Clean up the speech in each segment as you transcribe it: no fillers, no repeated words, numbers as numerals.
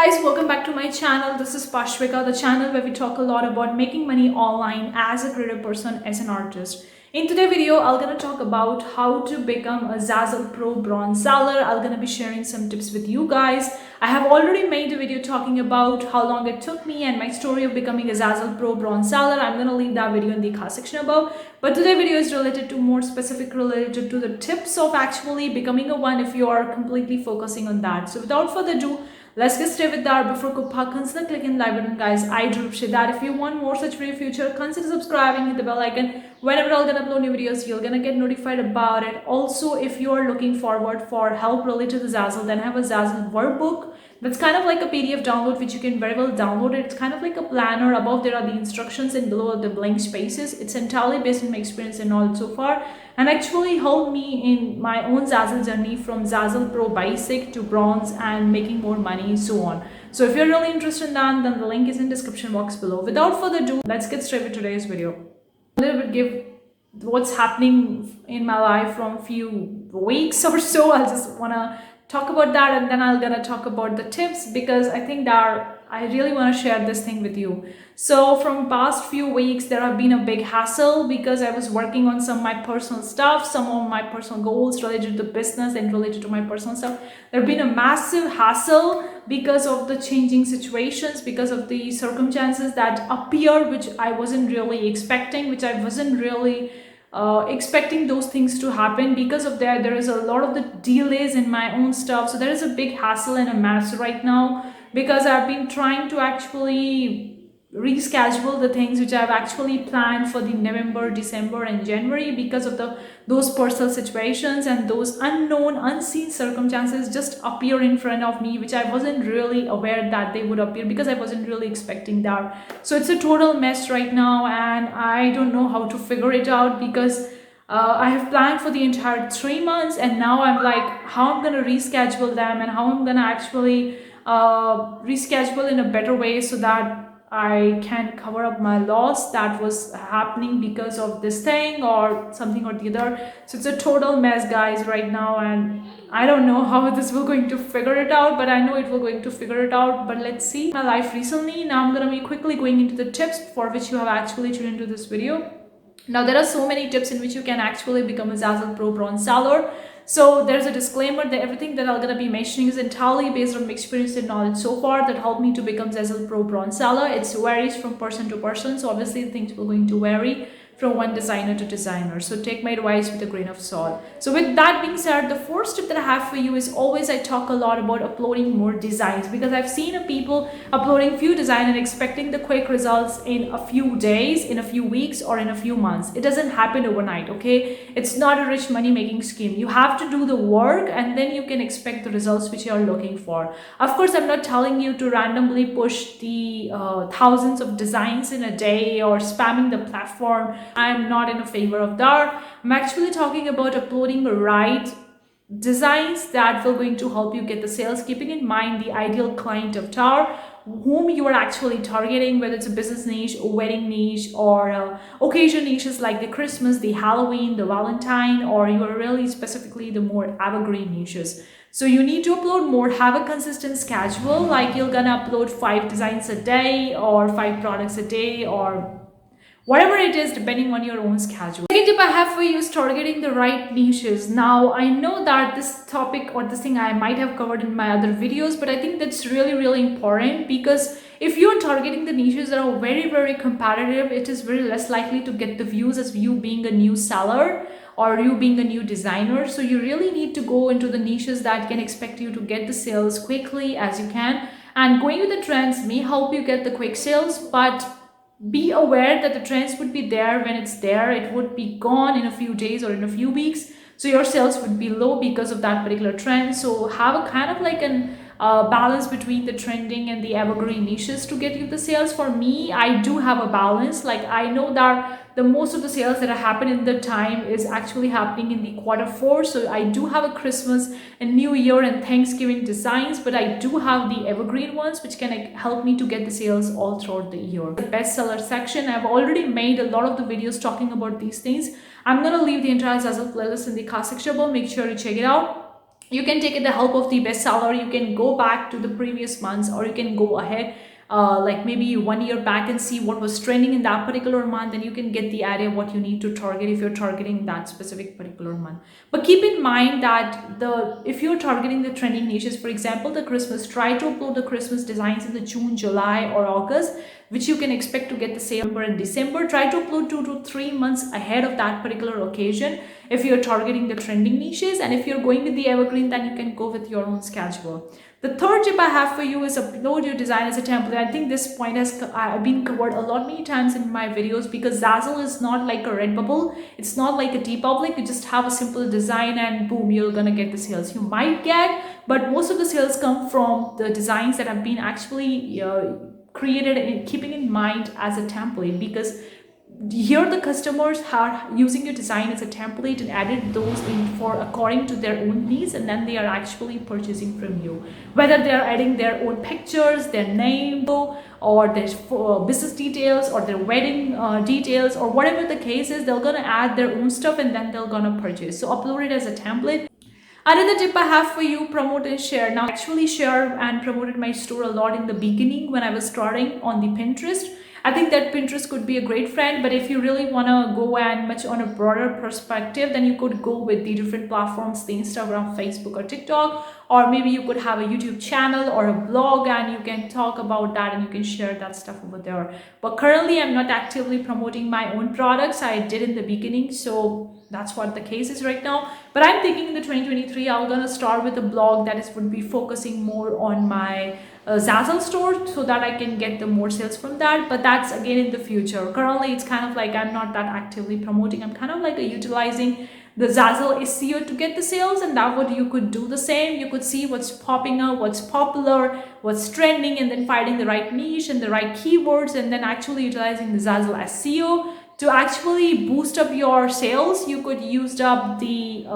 Guys, welcome back to my channel. This is Pashvika, the channel where we talk a lot about making money online as a creative person, as an artist. In today's video, I'm gonna talk about how to become a ZAZZLE Pro bronze seller. I'm gonna be sharing some tips with you guys. I have already made a video talking about how long it took me and my story of becoming a ZAZZLE Pro bronze seller. I'm gonna leave that video in the card section above. But today's video is related to more specific related to the tips of actually becoming a one if you are completely focusing on that. So without further ado, let's get started with that. Before consider clicking like button, guys. I do appreciate that. If you want more such video future, consider subscribing, hit the bell icon. Whenever I'm gonna upload new videos, you're gonna get notified about it. Also, if you are looking forward for help related to ZAZZLE, then I have a ZAZZLE workbook. That's kind of like a PDF download, which you can very well download it. It's kind of like a planner. Above there are the instructions and below are the blank spaces. It's entirely based on my experience and knowledge so far, and actually helped me in my own ZAZZLE journey from ZAZZLE Pro Basic to Bronze and making more money, so on. So if you're really interested in that, then the link is in description box below. Without further ado, let's get straight with today's video. A little bit give what's happening in my life from a few weeks or so. I just wanna talk about that, and then I'm gonna talk about the tips because I think that I really want to share this thing with you. So from past few weeks, there have been a big hassle because I was working on some of my personal stuff, some of my personal goals related to business and related to my personal stuff. There have been a massive hassle because of the changing situations, because of the circumstances that appear, which I wasn't really expecting, which I wasn't really expecting those things to happen. Because of that, there is a lot of the delays in my own stuff. So there is a big hassle and a mess right now because I've been trying to actually reschedule the things which I've actually planned for the November, December and January because of those personal situations and those unknown, unseen circumstances just appear in front of me, which I wasn't really aware that they would appear because I wasn't really expecting that. So it's a total mess right now and I don't know how to figure it out because I have planned for the entire 3 months and now I'm like how I'm gonna reschedule them and how I'm gonna actually reschedule in a better way so that I can cover up my loss that was happening because of this thing or something or the other. So it's a total mess, guys, right now, and I don't know how this will going to figure it out, but I know it will going to figure it out. But let's see my life recently. Now I'm gonna be quickly going into the tips for which you have actually tuned into this video. Now there are so many tips in which you can actually become a ZAZZLE Pro bronze seller. So there's a disclaimer that everything that I'm going to be mentioning is entirely based on my experience and knowledge so far that helped me to become ZAZZLE Pro bronze seller. It varies from person to person, so obviously things will going to vary from one designer to designer. So take my advice with a grain of salt. So with that being said, the first tip that I have for you is always I talk a lot about uploading more designs because I've seen people uploading few designs and expecting the quick results in a few days, in a few weeks or in a few months. It doesn't happen overnight, okay? It's not a rich money making scheme. You have to do the work and then you can expect the results which you are looking for. Of course, I'm not telling you to randomly push the thousands of designs in a day or spamming the platform. I'm not in a favor of that. I'm actually talking about uploading the right designs that will going to help you get the sales, keeping in mind the ideal client of Tower whom you are actually targeting, whether it's a business niche, a wedding niche, or occasion niches like the Christmas, the Halloween, the Valentine, or you are really specifically the more evergreen niches. So you need to upload more, have a consistent schedule, like you're gonna upload 5 designs a day or 5 products a day or whatever it is, depending on your own schedule. Second tip I have for you is targeting the right niches. Now, I know that this topic or this thing I might have covered in my other videos, but I think that's really, really important because if you're targeting the niches that are very, very competitive, it is very less likely to get the views as you being a new seller or you being a new designer. So you really need to go into the niches that can expect you to get the sales quickly as you can. And going with the trends may help you get the quick sales, but be aware that the trends would be there when it's there. It would be gone in a few days or in a few weeks. So your sales would be low because of that particular trend. So have a kind of like an balance between the trending and the evergreen niches to get you the sales. For me, I do have a balance. Like I know that the most of the sales that happen in the time is actually happening in the Q4. So I do have a Christmas and New Year and Thanksgiving designs, but I do have the evergreen ones which can help me to get the sales all throughout the year. The bestseller section, I've already made a lot of the videos talking about these things. I'm gonna leave the entire ZAZZLE playlist in the card section below. Make sure you check it out. You can take the help of the bestseller. You can go back to the previous months, or you can go ahead like maybe 1 year back and see what was trending in that particular month, and you can get the idea what you need to target if you're targeting that specific particular month. But keep in mind that if you're targeting the trending niches, for example the Christmas, try to upload the Christmas designs in the June, July or August, which you can expect to get the sale in December. Try to upload 2 to 3 months ahead of that particular occasion if you're targeting the trending niches. And if you're going with the evergreen, then you can go with your own schedule. The third tip I have for you is upload your design as a template. I think this point has been covered a lot many times in my videos, because ZAZZLE is not like a Redbubble. It's not like a Teepublic. You just have a simple design and boom, you're gonna get the sales. You might get, but most of the sales come from the designs that have been actually created and keeping in mind as a template, because here the customers are using your design as a template and added those in for according to their own needs, and then they are actually purchasing from you, whether they are adding their own pictures, their name, or their business details, or their wedding details, or whatever the case is. They're gonna add their own stuff and then they're gonna purchase. So upload it as a template. Another tip I have for you, promote and share. Now, I actually share and promoted my store a lot in the beginning when I was starting on the Pinterest. I think that Pinterest could be a great friend, but if you really want to go and much on a broader perspective, then you could go with the different platforms, the Instagram, Facebook or TikTok, or maybe you could have a YouTube channel or a blog and you can talk about that and you can share that stuff over there. But currently I'm not actively promoting my own products. I did in the beginning, so that's what the case is right now. But I'm thinking in the 2023 I'm gonna start with a blog that would be focusing more on my ZAZZLE store, so that I can get the more sales from that. But that's again in the future. Currently it's kind of like I'm not that actively promoting. I'm kind of like utilizing the ZAZZLE SEO to get the sales, and that what you could do the same. You could see what's popping up, what's popular, what's trending, and then finding the right niche and the right keywords, and then actually utilizing the ZAZZLE SEO to actually boost up your sales. You could use up the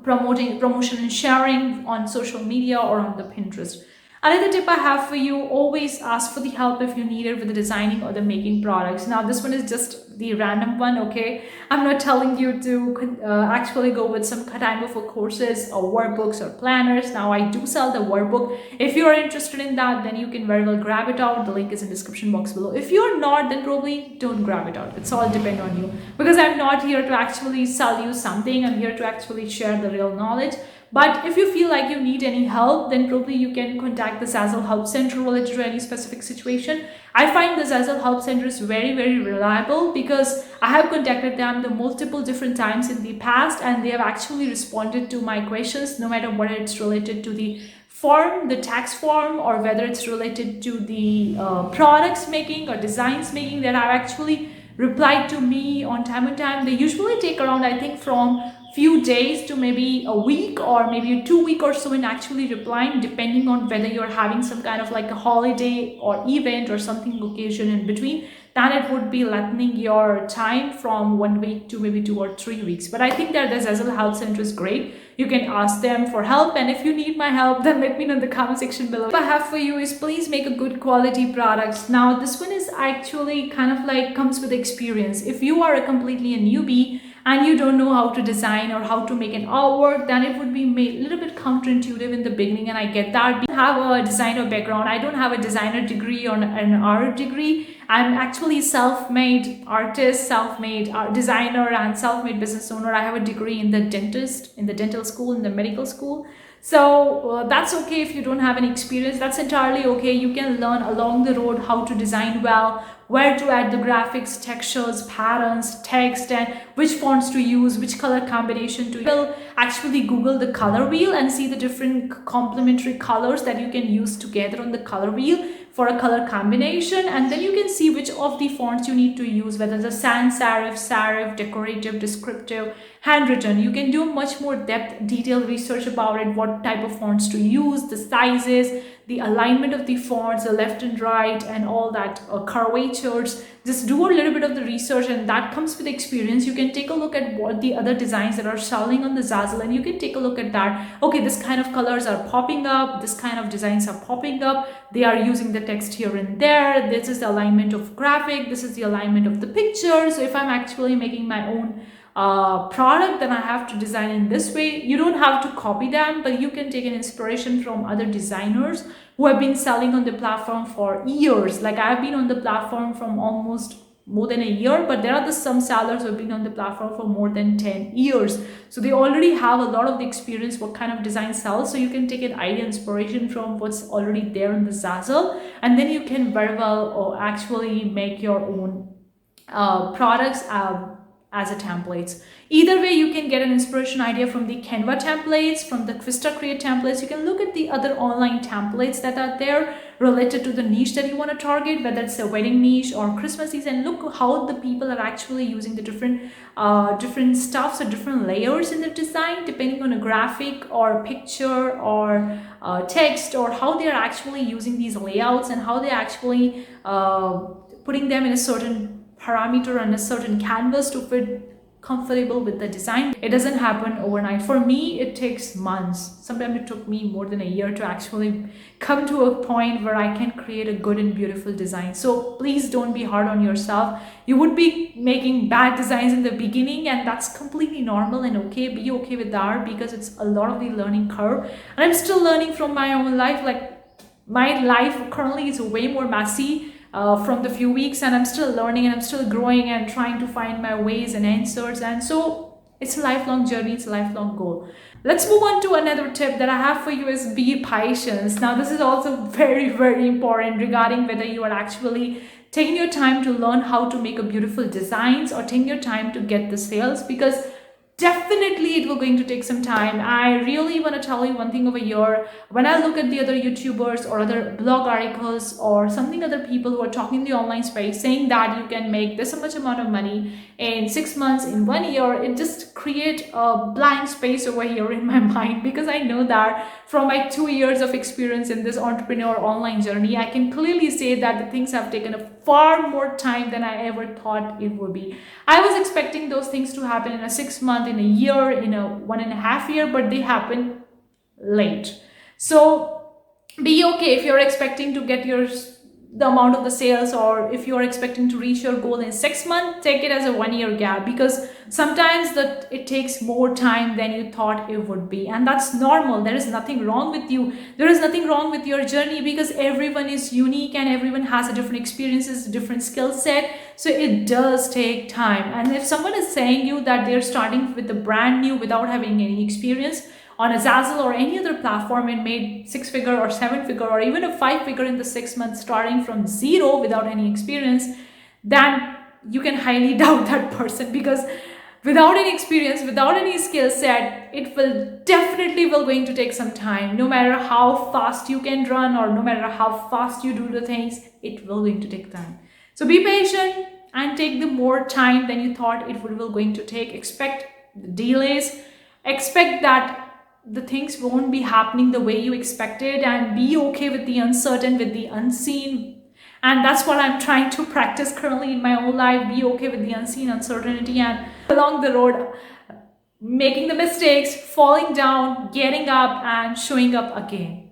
promotion and sharing on social media or on the Pinterest. Another tip I have for you, always ask for the help if you need it with the designing or the making products. Now this one is just the random one, okay? I'm not telling you to actually go with some kind of courses or workbooks or planners. Now I do sell the workbook. If you are interested in that, then you can very well grab it out. The link is in the description box below. If you're not, then probably don't grab it out. It's all depend on you, because I'm not here to actually sell you something. I'm here to actually share the real knowledge. But if you feel like you need any help, then probably you can contact the ZAZZLE Help Center related to any specific situation. I find the ZAZZLE Help Center is very, very reliable, because I have contacted them the multiple different times in the past, and they have actually responded to my questions, no matter whether it's related to the form, the tax form, or whether it's related to the products making or designs making, that have actually replied to me on time. They usually take around, I think, from few days to maybe a week or maybe 2 weeks or so in actually replying, depending on whether you're having some kind of like a holiday or event or something occasion in between. Then it would be lengthening your time from 1 week to maybe 2 or 3 weeks. But I think that the ZAZZLE Help Center is great. You can ask them for help, and if you need my help, then let me know in the comment section below. What I have for you is, please make a good quality products. Now this one is actually kind of like comes with experience. If you are a completely a newbie and you don't know how to design or how to make an artwork, then it would be made a little bit counterintuitive in the beginning, and I get that. I don't have a designer background. I don't have a designer degree or an art degree. I'm actually self-made artist, self-made art designer, and self-made business owner. I have a degree in the dental school, in the medical school. So that's okay if you don't have any experience. That's entirely okay. You can learn along the road how to design well, where to add the graphics, textures, patterns, text, and which fonts to use, which color combination to use. You'll actually Google the color wheel and see the different complementary colors that you can use together on the color wheel for a color combination, and then you can see which of the fonts you need to use, whether it's a sans serif, decorative, descriptive, handwritten. You can do much more detailed research about it, what type of fonts to use, the sizes, the alignment of the fonts, the left and right, and all that curvatures. Just do a little bit of the research, and that comes with experience. You can take a look at what the other designs that are selling on the ZAZZLE, and you can take a look at that. Okay, this kind of colors are popping up, this kind of designs are popping up, they are using the text here and there, this is the alignment of graphic, this is the alignment of the picture. So if I'm actually making my own product, then I have to design in this way. You don't have to copy them, but you can take an inspiration from other designers who have been selling on the platform for years. Like I've been on the platform from almost more than a year, but there are some sellers who have been on the platform for more than 10 years. So they already have a lot of the experience what kind of design sells. So you can take an idea, inspiration from what's already there in the ZAZZLE, and then you can very well or actually make your own products as a templates. Either way, you can get an inspiration idea from the Canva templates, from the Krista Create templates. You can look at the other online templates that are there related to the niche that you want to target, whether it's a wedding niche or Christmas season. Look how the people are actually using the different stuffs or different layers in the design, depending on a graphic or picture or text, or how they are actually using these layouts and how they're actually putting them in a certain parameter and a certain canvas to fit comfortable with the design. It doesn't happen overnight. For me, it takes months. Sometimes it took me more than a year to actually come to a point where I can create a good and beautiful design. So please don't be hard on yourself. You would be making bad designs in the beginning, and that's completely normal and okay. Be okay with that, because it's a lot of the learning curve. And I'm still learning from my own life. Like my life currently is way more messy from the few weeks, and I'm still learning and I'm still growing and trying to find my ways and answers. And so it's a lifelong journey, it's a lifelong goal. Let's move on to another tip that I have for you is be patient. Now this is also very, very important regarding whether you are actually taking your time to learn how to make a beautiful designs or taking your time to get the sales, because definitely it will going to take some time. I really want to tell you one thing over here. When I look at the other YouTubers or other blog articles or something, other people who are talking in the online space saying that you can make this much amount of money in 6 months, in 1 year, it just create a blank space over here in my mind, because I know that from my 2 years of experience in this entrepreneur online journey, I can clearly say that the things have taken a far more time than I ever thought it would be. I was expecting those things to happen in a 6 month, in a year, in a 1.5 year, but they happen late. So be okay if you're expecting to get the amount of the sales, or if you're expecting to reach your goal in 6 months, take it as a 1 year gap, because sometimes that it takes more time than you thought it would be, and that's normal. There is nothing wrong with you. There is nothing wrong with your journey, because everyone is unique and everyone has a different experiences, different skill set. So it does take time. And if someone is saying you that they're starting with a brand new without having any experience on a ZAZZLE or any other platform and made 6-figure or 7-figure or even a 5-figure in the 6 months starting from zero without any experience, then you can highly doubt that person, because without any experience, without any skill set, it will definitely going to take some time. No matter how fast you can run or no matter how fast you do the things, it will going to take time. So be patient and take the more time than you thought it will going to take. Expect the delays, expect that the things won't be happening the way you expected, and be okay with the uncertain, with the unseen. And that's what I'm trying to practice currently in my own life. Be okay with the unseen, uncertainty, and along the road, making the mistakes, falling down, getting up and showing up again.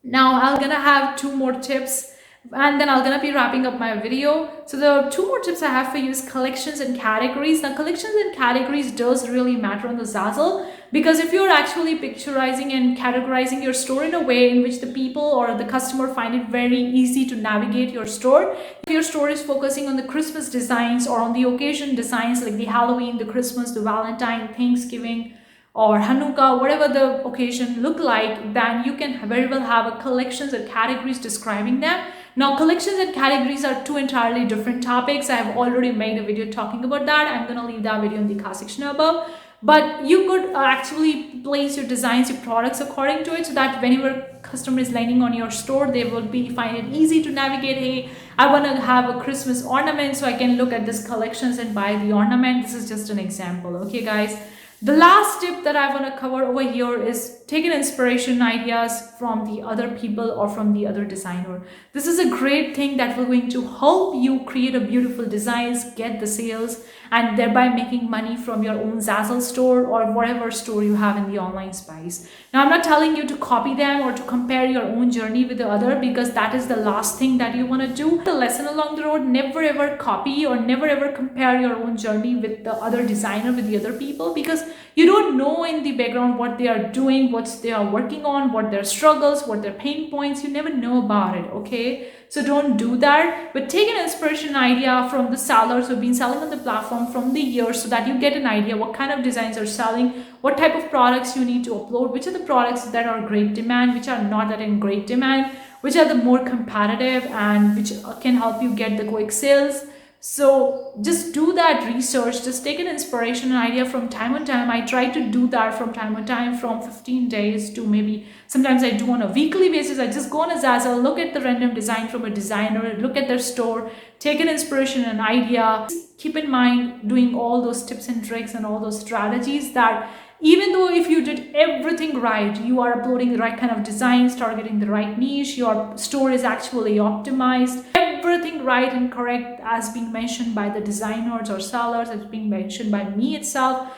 Now I'm gonna have 2 more tips, and then I'm gonna be wrapping up my video. So the 2 more tips I have for you is collections and categories. Now collections and categories does really matter on the ZAZZLE, because if you're actually picturizing and categorizing your store in a way in which the people or the customer find it very easy to navigate your store, if your store is focusing on the Christmas designs or on the occasion designs like the Halloween, the Christmas, the Valentine, Thanksgiving, or Hanukkah, whatever the occasion look like, then you can very well have a collections or categories describing them. Now collections and categories are 2 entirely different topics. I have already made a video talking about that. I'm gonna leave that video in the card section above. But you could actually place your designs, your products according to it, so that whenever customer is landing on your store, they will find it easy to navigate. Hey, I want to have a Christmas ornament, so I can look at this collections and buy the ornament. This is just an example. Okay guys, the last tip that I want to cover over here is take an inspiration ideas from the other people or from the other designer. This is a great thing that will going to help you create a beautiful designs, get the sales, and thereby making money from your own ZAZZLE store or whatever store you have in the online space. Now, I'm not telling you to copy them or to compare your own journey with the other, because that is the last thing that you want to do. The lesson along the road, never ever copy or never ever compare your own journey with the other designer, with the other people, because you don't know in the background what they are doing, what they are working on, what their struggles, what their pain points. You never know about it, okay? So don't do that, but take an inspiration idea from the sellers who've been selling on the platform from the years, so that you get an idea what kind of designs are selling, what type of products you need to upload, which are the products that are great demand, which are not that in great demand, which are the more competitive and which can help you get the quick sales. So just do that research, just take an inspiration and idea from time on time. I try to do that from time on time, from 15 days to maybe sometimes I do on a weekly basis. I just go on a ZAZZLE, look at the random design from a designer, look at their store, take an inspiration and idea. Keep in mind doing all those tips and tricks and all those strategies, that even though if you did everything right, you are uploading the right kind of designs, targeting the right niche, your store is actually optimized, everything right and correct as being mentioned by the designers or sellers, as being mentioned by me itself,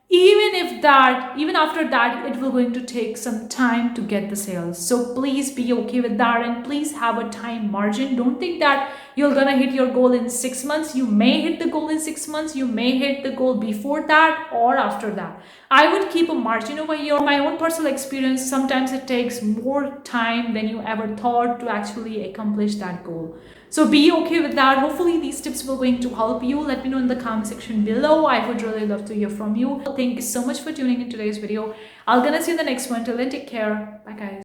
even after that, it will going to take some time to get the sales. So please be okay with that, and please have a time margin. Don't think that you're gonna hit your goal in 6 months. You may hit the goal in 6 months, you may hit the goal before that or after that. I would keep a margin over here. My own personal experience, sometimes it takes more time than you ever thought to actually accomplish that goal. So be okay with that. Hopefully these tips will going to help you. Let me know in the comment section below. I would really love to hear from you. Thank you so much for tuning in today's video. I'll gonna see you in the next one. Till then, take care. Bye guys.